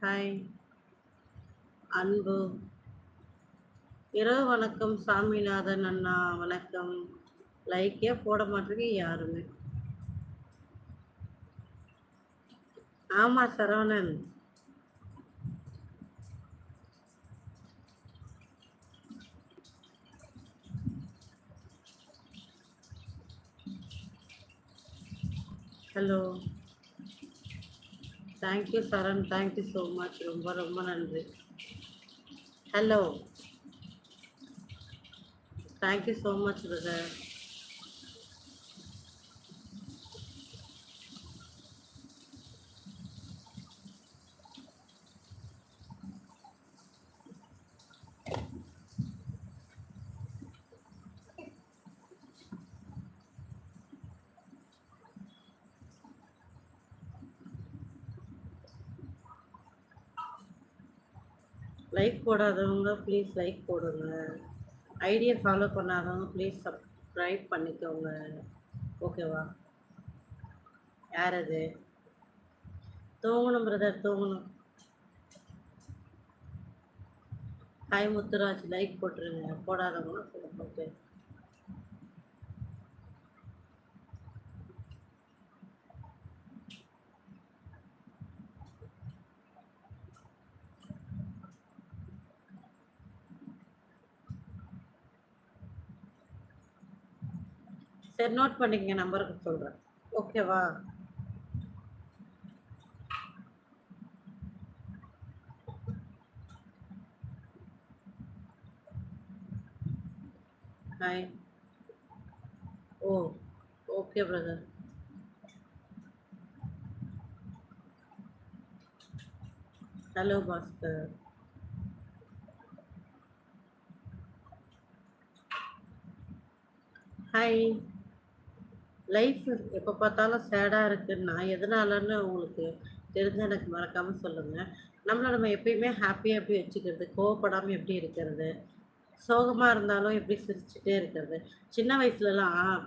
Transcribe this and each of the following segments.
Hi அன்பு. இரவு வணக்கம் சாமிநாதன் அண்ணா, வணக்கம். லைக்கே போட மாட்டேங்க யாருமே. ஆமா Saravanan. Hello. Thank you Saran, thank you so much. ரொம்ப ரொம்ப நன்றி. Hello. Thank you so much brother. Like போடாதவங்க ப்ளீஸ் லைக் போடுங்க. ஐடியை ஃபாலோ பண்ணாதவங்க ப்ளீஸ் சப்ஸ்கிரைப் பண்ணிக்கோங்க. ஓகேவா? யார் அது? தூங்கணும் பிரதர், தூங்கணும். ஹாய் முத்துராஜ், லைக் போட்டுருங்க. போடாதவங்க போட்டு. சரி, நோட் பண்ணிக்கங்க, நம்பருக்கு சொல்கிறேன். ஓகேவா? Hi. Oh, okay brother. Hello Bhaskar. Hi. Life எப்போ பார்த்தாலும் சேடாக இருக்குன்னா எதனாலன்னு உங்களுக்கு தெரிஞ்ச எனக்கு மறக்காமல் சொல்லுங்கள். நம்ம எப்பயுமே ஹாப்பியாக எப்படி வச்சுக்கிறது, கோவப்படாமல் எப்படி இருக்கிறது, சோகமாக இருந்தாலும் எப்படி சிரிச்சுட்டே இருக்கிறது. சின்ன வயசுலலாம்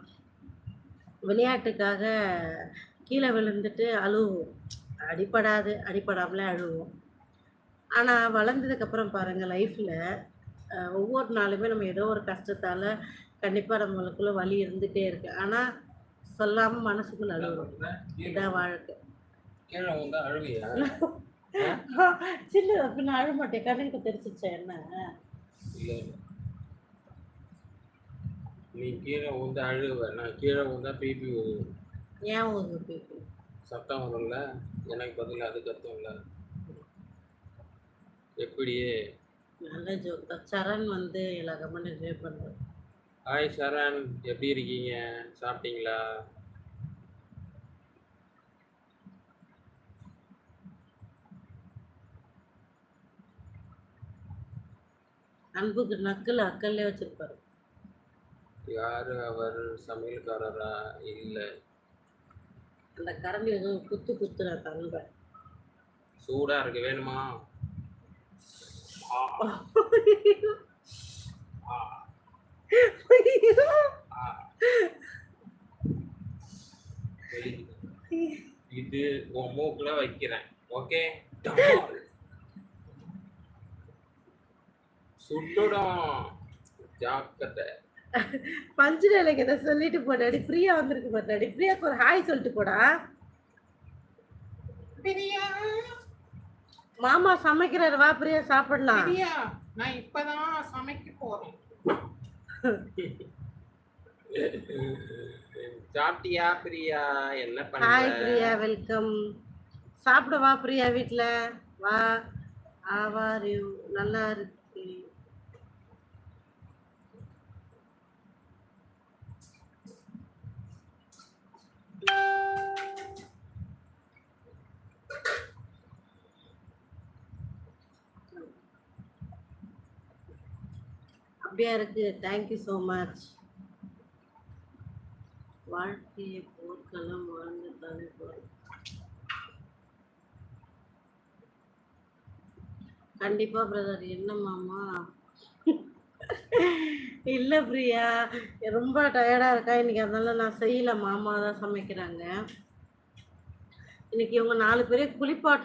விளையாட்டுக்காக கீழே விழுந்துட்டு அழுவோம். அடிப்படாமலே அழுவோம். ஆனால் வளர்ந்ததுக்கப்புறம் பாருங்கள், லைஃப்பில் ஒவ்வொரு நாளுமே நம்ம ஏதோ ஒரு கஷ்டத்தால் கண்டிப்பாக நம்மளுக்குள்ள வலி இருந்துகிட்டே இருக்கு. ஆனால் சொல்லாமல் மனசுக்குள்ள அழுகுறோம். இதான் வாழ்க்கை. சின்ன அப்ப நான் அழ மாட்டேன். கண்ணுக்கு தெரிச்சிச்சேன் என்ன? நீ கீழே ஊந்து அழுவ, நான் கீழே ஊந்தா பிபி ஊதும். ஏன் ஊது பிபி? சத்தம் வரும்ல, எனக்கு பதில் அது கத்தும்ல. எப்படியே நல்ல ஜோக் தான். சரண் வந்து எல்லா கமெண்ட் என்ஜாய் பண்ணுவார். ஹாய் சரண், எப்படி இருக்கீங்க? சாப்பிட்டீங்களா? அன்புக்கு நக்கல் அக்கல்லே வச்சிருப்பாரு. யாரு அவர்? சமையல்காரரா? இல்ல, அந்த கரண்டி ஏதோ குத்து நான் தருவேன். சூடா இருக்கு, வேணுமா? இது உன் மூக்குல வைக்கிறேன். ஓகே, சுட்டுடும், ஜாக்கிரதை. பஞ்சு நிலைக்கு எதை சொல்லிட்டு போடாடி. பிரியா வந்திருக்கு பாட்டாடி. பிரியாக்கு ஒரு ஹாய் சொல்லிட்டு போடா. பிரியா, மாமா சமைக்கிறாரு, வா பிரியா சாப்பிடலாம். பிரியா, நான் இப்பதான் சமைக்க போறேன். சாப்பிட்டியா பிரியா? என்ன பண்ண? Hi Priya, welcome. சாப்பிட வா பிரியா, வீட்ல வா. ஆவாரு நல்லா இருக்கு. அப்படியா இருக்கு. Thank you so much. வாழ்க்கையை போர்க்களம் வாழ்ந்து தானே போகிறோம். கண்டிப்பா பிரதர். என்ன மாமா? இல்லை பிரியா, ரொம்ப டயர்டாக இருக்கா இன்னைக்கு, அதனால நான் செய்யல. மாமா தான் சமைக்கிறாங்க இன்னைக்கு. இவங்க 4 பேரே குளிப்பாட்டு